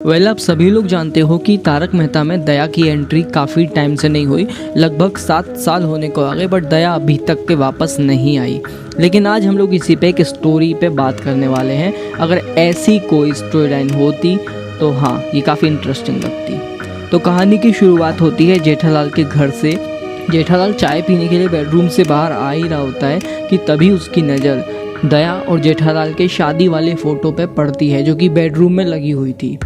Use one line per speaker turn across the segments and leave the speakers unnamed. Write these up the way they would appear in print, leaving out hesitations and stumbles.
आप सभी लोग जानते हो कि तारक मेहता में दया की एंट्री काफ़ी टाइम से नहीं हुई, लगभग 7 साल होने को आ गए, बट दया अभी तक के वापस नहीं आई। लेकिन आज हम लोग इसी पे एक स्टोरी पे बात करने वाले हैं। अगर ऐसी कोई स्टोरी लाइन होती तो हाँ, ये काफ़ी इंटरेस्टिंग लगती। तो कहानी की शुरुआत होती है जेठालाल के घर से। जेठालाल चाय पीने के लिए बेडरूम से बाहर आ ही रहा होता है कि तभी उसकी नज़र दया और जेठालाल के शादी वाले फ़ोटो पे पड़ती है, जो कि बेडरूम में लगी हुई थी।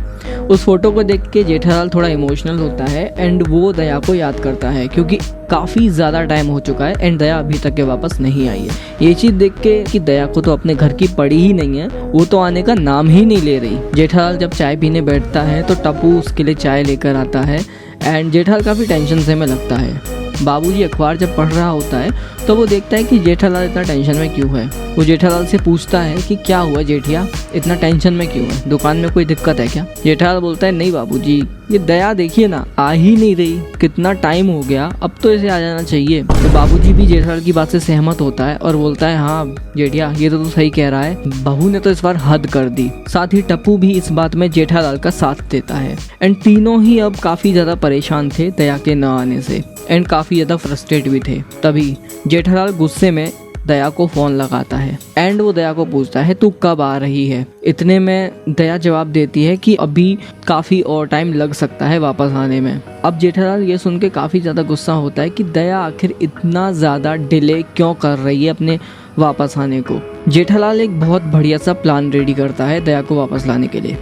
उस फोटो को देख के जेठालाल थोड़ा इमोशनल होता है एंड वो दया को याद करता है, क्योंकि काफ़ी ज़्यादा टाइम हो चुका है एंड दया अभी तक के वापस नहीं आई है। ये चीज़ देख के कि दया को तो अपने घर की पड़ी ही नहीं है, वो तो आने का नाम ही नहीं ले रही। जेठालाल जब चाय पीने बैठता है तो टप्पू उसके लिए चाय लेकर आता है एंड जेठालाल काफ़ी टेंशन से में लगता है। बाबूजी अखबार जब पढ़ रहा होता है तो वो देखता है कि जेठालाल इतना टेंशन में क्यों है। वो जेठालाल से पूछता है कि क्या हुआ जेठिया, इतना टेंशन में क्यों है, दुकान में कोई दिक्कत है क्या? जेठालाल बोलता है नहीं बाबूजी, ये दया देखिए ना, आ ही नहीं रही, कितना टाइम हो गया, अब तो इसे आ जाना चाहिए। तो बाबूजी भी जेठालाल की बात से सहमत होता है और बोलता है हाँ जेठिया, ये तो तू सही कह रहा है, बहू ने तो इस बार हद कर दी। साथ ही टप्पू भी इस बात में जेठालाल का साथ देता है एंड तीनों ही अब काफ़ी ज़्यादा परेशान थे दया के न आने से एंड काफ़ी ज़्यादा फ्रस्ट्रेट भी थे। तभी जेठालाल गुस्से में दया को फ़ोन लगाता है एंड वो दया को पूछता है तू कब आ रही है। इतने में दया जवाब देती है कि अभी काफ़ी और टाइम लग सकता है वापस आने में। अब जेठालाल ये सुन के काफ़ी ज़्यादा गुस्सा होता है कि दया आखिर इतना ज़्यादा डिले क्यों कर रही है अपने वापस आने को। जेठालाल एक बहुत बढ़िया सा प्लान रेडी करता है दया को वापस लाने के लिए।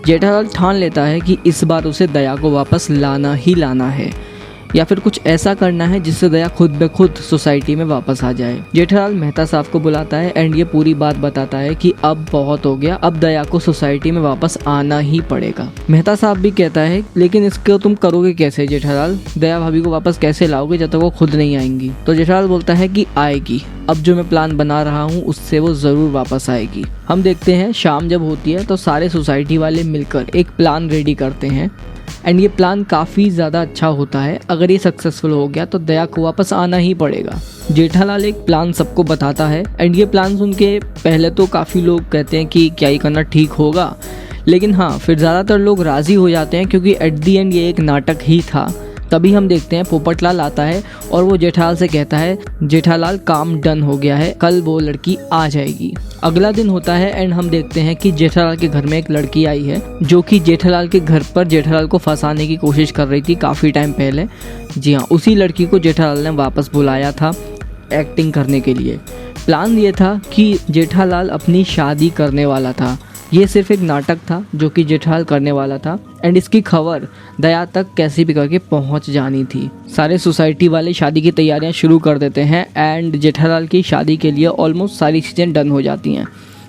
जेठालाल ठान लेता है कि इस बार उसे दया को वापस लाना ही लाना है, या फिर कुछ ऐसा करना है जिससे दया खुद ब खुद सोसाइटी में वापस आ जाए। जेठालाल मेहता साहब को बुलाता है एंड ये पूरी बात बताता है कि अब बहुत हो गया, अब दया को सोसाइटी में वापस आना ही पड़ेगा। मेहता साहब भी कहता है लेकिन इसको तुम करोगे कैसे जेठालाल, दया भाभी को वापस कैसे लाओगे जब तक वो खुद नहीं आएंगी? तो जेठालाल बोलता है कि आएगी, अब जो मैं प्लान बना रहा हूँ उससे वो ज़रूर वापस आएगी। हम देखते हैं शाम जब होती है तो सारे सोसाइटी वाले मिलकर एक प्लान रेडी करते हैं एंड ये प्लान काफ़ी ज़्यादा अच्छा होता है। अगर ये सक्सेसफुल हो गया तो दया को वापस आना ही पड़ेगा। जेठालाल एक प्लान सबको बताता है एंड ये प्लान सुन के पहले तो काफ़ी लोग कहते हैं कि क्या ये करना ठीक होगा, लेकिन हाँ फिर ज़्यादातर लोग राज़ी हो जाते हैं, क्योंकि एट दी एंड ये एक नाटक ही था। तभी हम देखते हैं पोपटलाल आता है और वो जेठालाल से कहता है जेठालाल काम डन हो गया है, कल वो लड़की आ जाएगी। अगला दिन होता है एंड हम देखते हैं कि जेठालाल के घर में एक लड़की आई है जो कि जेठालाल के घर पर जेठालाल को फंसाने की कोशिश कर रही थी काफ़ी टाइम पहले। जी हाँ, उसी लड़की को जेठालाल ने वापस बुलाया था एक्टिंग करने के लिए। प्लान ये था कि जेठालाल अपनी शादी करने वाला था, ये सिर्फ एक नाटक था जो कि जेठालाल करने वाला था एंड इसकी खबर दया तक कैसे भी करके पहुंच जानी थी। सारे सोसाइटी वाले शादी की तैयारियां शुरू कर देते हैं एंड जेठालाल की शादी के लिए ऑलमोस्ट सारी चीज़ें डन हो जाती हैं।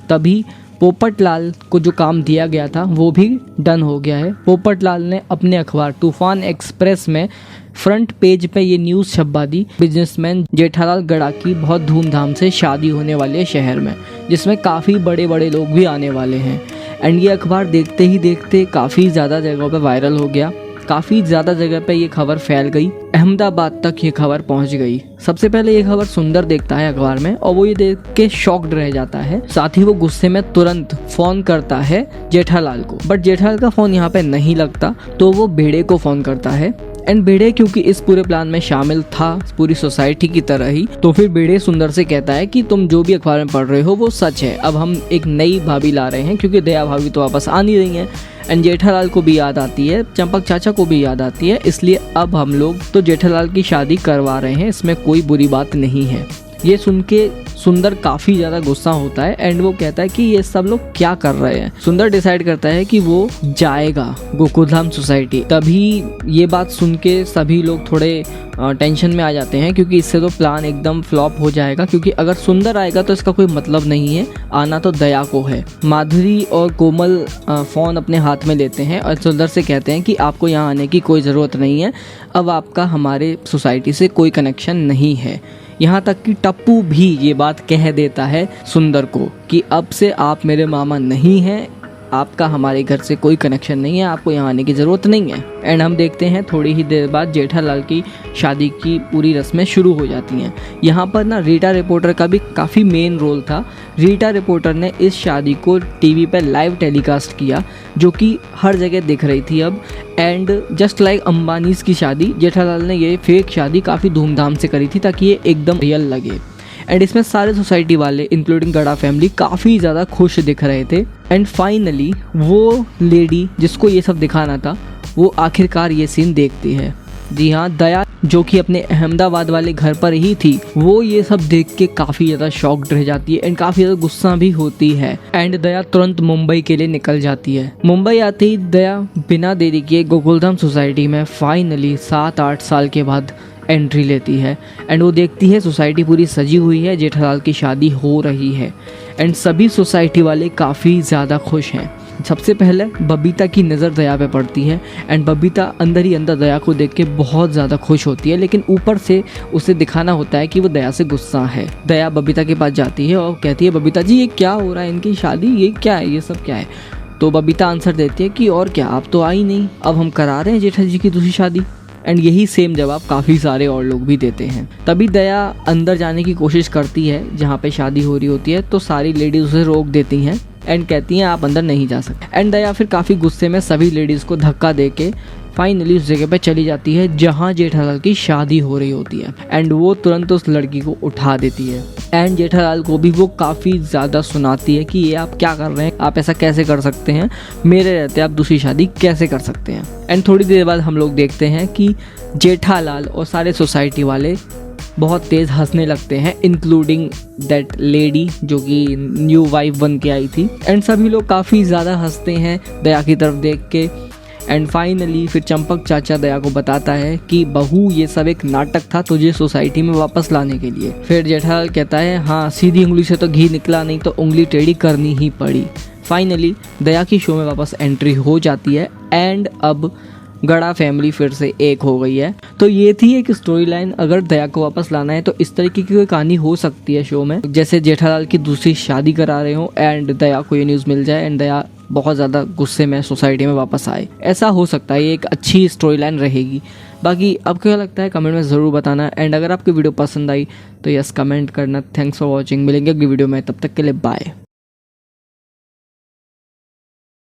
तभी पोपटलाल को जो काम दिया गया था वो भी डन हो गया है। पोपटलाल ने अपने अखबार तूफान एक्सप्रेस में फ्रंट पेज पे ये न्यूज़ छपवा दी, बिजनेसमैन जेठालाल गड़ा की बहुत धूमधाम से शादी होने वाली है शहर में, जिसमें काफ़ी बड़े बड़े लोग भी आने वाले हैं। एंड ये अखबार देखते ही देखते काफ़ी ज़्यादा जगहों पे वायरल हो गया, काफ़ी ज़्यादा जगह पे ये खबर फैल गई, अहमदाबाद तक ये खबर पहुंच गई। सबसे पहले ये खबर सुंदर देखता है अखबार में और वो ये देख के शॉक्ड रह जाता है। साथ ही वो गुस्से में तुरंत फ़ोन करता है जेठालाल को, बट जेठालाल का फ़ोन यहाँ पे नहीं लगता तो वो भेड़े को फ़ोन करता है एंड भेड़े क्योंकि इस पूरे प्लान में शामिल था पूरी सोसाइटी की तरह ही, तो फिर भेड़े सुंदर से कहता है कि तुम जो भी अखबार में पढ़ रहे हो वो सच है, अब हम एक नई भाभी ला रहे हैं, क्योंकि दया भाभी तो वापस आ नहीं रही हैं एंड जेठालाल को भी याद आती है, चंपक चाचा को भी याद आती है, इसलिए अब हम लोग तो जेठालाल की शादी करवा रहे हैं, इसमें कोई बुरी बात नहीं है। ये सुन के सुंदर काफ़ी ज़्यादा गुस्सा होता है एंड वो कहता है कि ये सब लोग क्या कर रहे हैं। सुंदर डिसाइड करता है कि वो जाएगा गोकुलधाम सोसाइटी। तभी ये बात सुन के सभी लोग थोड़े टेंशन में आ जाते हैं, क्योंकि इससे तो प्लान एकदम फ्लॉप हो जाएगा, क्योंकि अगर सुंदर आएगा तो इसका कोई मतलब नहीं है, आना तो दया को है। माधुरी और कोमल फ़ोन अपने हाथ में लेते हैं और सुंदर से कहते हैं कि आपको यहाँ आने की कोई ज़रूरत नहीं है, अब आपका हमारे सोसाइटी से कोई कनेक्शन नहीं है। यहाँ तक कि टप्पू भी ये बात कह देता है सुंदर को कि अब से आप मेरे मामा नहीं हैं, आपका हमारे घर से कोई कनेक्शन नहीं है, आपको यहाँ आने की ज़रूरत नहीं है। एंड हम देखते हैं थोड़ी ही देर बाद जेठालाल की शादी की पूरी रस्में शुरू हो जाती हैं। यहाँ पर ना रीटा रिपोर्टर का भी काफ़ी मेन रोल था। रीटा रिपोर्टर ने इस शादी को टीवी पर लाइव टेलीकास्ट किया, जो कि हर जगह दिख रही थी अब। एंड जस्ट लाइक अंबानीज़ की शादी, जेठालाल ने ये फेक शादी काफ़ी धूमधाम से करी थी ताकि ये एकदम रियल लगे। एंड इसमें सारे सोसाइटी वाले इंक्लूडिंग गड़ा फैमिली काफ़ी ज़्यादा खुश दिख रहे थे। एंड फाइनली वो लेडी जिसको ये सब दिखाना था वो आखिरकार ये सीन देखती है। जी हाँ, दया जो कि अपने अहमदाबाद वाले घर पर ही थी, वो ये सब देख के काफ़ी ज़्यादा शॉक्ड रह जाती है एंड काफ़ी ज़्यादा गुस्सा भी होती है। एंड दया तुरंत मुंबई के लिए निकल जाती है। मुंबई आते ही दया बिना देरी किए गोकुलधाम सोसाइटी में फाइनली 7-8 साल के बाद एंट्री लेती है। एंड वो देखती है सोसाइटी पूरी सजी हुई है, जेठालाल की शादी हो रही है। एंड सभी सोसाइटी वाले काफ़ी ज़्यादा खुश हैं। सबसे पहले बबीता की नज़र दया पे पड़ती है एंड बबीता अंदर ही अंदर दया को देख के बहुत ज़्यादा खुश होती है, लेकिन ऊपर से उसे दिखाना होता है कि वो दया से गुस्सा है। दया बबीता के पास जाती है और कहती है, बबीता जी ये क्या हो रहा है, इनकी शादी, ये क्या है, ये सब क्या है। तो बबीता आंसर देती है कि और क्या, आप तो आई नहीं, अब हम करा रहे हैं जेठा जी की दूसरी शादी। एंड यही सेम जवाब काफ़ी सारे और लोग भी देते हैं। तभी दया अंदर जाने की कोशिश करती है जहाँ पे शादी हो रही होती है, तो सारी लेडीज उसे रोक देती हैं एंड कहती हैं आप अंदर नहीं जा सकते। एंड दया फिर काफ़ी गुस्से में सभी लेडीज़ को धक्का दे के फाइनली उस जगह पे चली जाती है जहाँ जेठालाल की शादी हो रही होती है। एंड वो तुरंत उस लड़की को उठा देती है एंड जेठालाल को भी वो काफ़ी ज़्यादा सुनाती है कि ये आप क्या कर रहे हैं, आप ऐसा कैसे कर सकते हैं, मेरे रहते आप दूसरी शादी कैसे कर सकते हैं। एंड थोड़ी देर बाद हम लोग देखते हैं कि जेठालाल और सारे सोसाइटी वाले बहुत तेज़ हंसने लगते हैं, इंक्लूडिंग दैट लेडी जो कि न्यू वाइफ बन के आई थी। एंड सभी लोग काफ़ी ज़्यादा हंसते हैं दया की तरफ देख के। एंड फाइनली फिर चंपक चाचा दया को बताता है कि बहू ये सब एक नाटक था तुझे सोसाइटी में वापस लाने के लिए। फिर जेठालाल कहता है हाँ, सीधी उंगली से तो घी निकला नहीं तो उंगली टेढ़ी करनी ही पड़ी। फाइनली दया की शो में वापस एंट्री हो जाती है एंड अब गड़ा फैमिली फिर से एक हो गई है। तो ये थी एक स्टोरी लाइन। अगर दया को वापस लाना है तो इस तरीके की कोई कहानी हो सकती है शो में, जैसे जेठालाल की दूसरी शादी करा रहे हो एंड दया को ये न्यूज़ मिल जाए एंड दया बहुत ज़्यादा गुस्से में सोसाइटी में वापस आए। ऐसा हो सकता है, ये एक अच्छी स्टोरी लाइन रहेगी। बाकी अब क्या लगता है कमेंट में ज़रूर बताना। एंड अगर आपकी वीडियो पसंद आई तो यस कमेंट करना। Thanks for watching. मिलेंगे अगली वीडियो में, तब तक के लिए बाय।